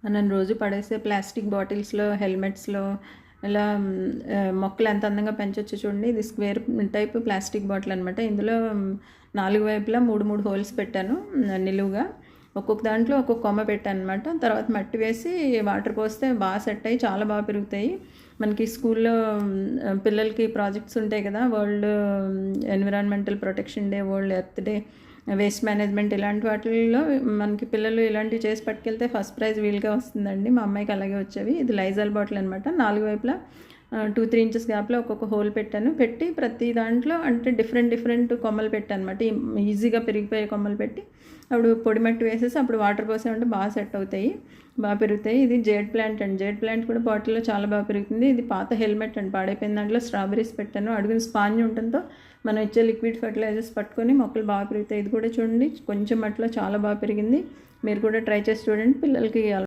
మనం రోజు పడేసే ప్లాస్టిక్ బాటిల్స్లో, హెల్మెట్స్లో ఇలా మొక్కలు ఎంత అందంగా పెంచొచ్చు చూడండి. ఇది స్క్వేర్ టైప్ ప్లాస్టిక్ బాటిల్ అనమాట. ఇందులో 4 వైపులా 3 హోల్స్ పెట్టాను నిలువుగా. ఒక్కొక్క దాంట్లో ఒక్కొక్క కొమ్మ పెట్టాను అనమాట. తర్వాత మట్టి వేసి వాటర్ పోస్తే బాగా సెట్ అయ్యి చాలా బాగా పెరుగుతాయి. మనకి స్కూల్లో పిల్లలకి ప్రాజెక్ట్స్ ఉంటాయి కదా, world environmental protection day, world earth day, waste management, ఇలాంటి వాటిల్లో మనకి పిల్లలు ఇలాంటివి చేసి పట్టుకెళ్తే ఫస్ట్ ప్రైజ్ వీలుగా వస్తుందండి. మా అమ్మాయికి అలాగే వచ్చేవి. ఇది లైజాల్ బాటిల్ అనమాట. 4 వైపులా 2-3 ఇంచెస్ గ్యాప్లో ఒక్కొక్క హోల్ పెట్టాను. పెట్టి ప్రతి దాంట్లో అంటే డిఫరెంట్ కొమ్మలు పెట్టాను అనమాట. ఈజీగా పెరిగిపోయే కొమ్మలు పెట్టి అప్పుడు పొడి మట్టి వేసేసి అప్పుడు వాటర్ పోసామంటే బాగా సెట్ అవుతాయి, బాగా పెరుగుతాయి. ఇది జేడ్ ప్లాంట్ అండి. జేడ్ ప్లాంట్ కూడా బాటిల్లో చాలా బాగా పెరుగుతుంది. ఇది పాత హెల్మెట్ అండి, పాడైపోయిన దాంట్లో స్ట్రాబెరీస్ పెట్టాను. అడుగున స్పాంజ్ ఉండటంతో మనం ఇచ్చే లిక్విడ్ ఫర్టిలైజర్స్ పట్టుకొని మొక్కలు బాగా పెరుగుతాయి. ఇది కూడా చూడండి కొంచెం మట్టిలో చాలా బాగా పెరిగింది. మీరు కూడా ట్రై చేసి చూడండి. పిల్లలకి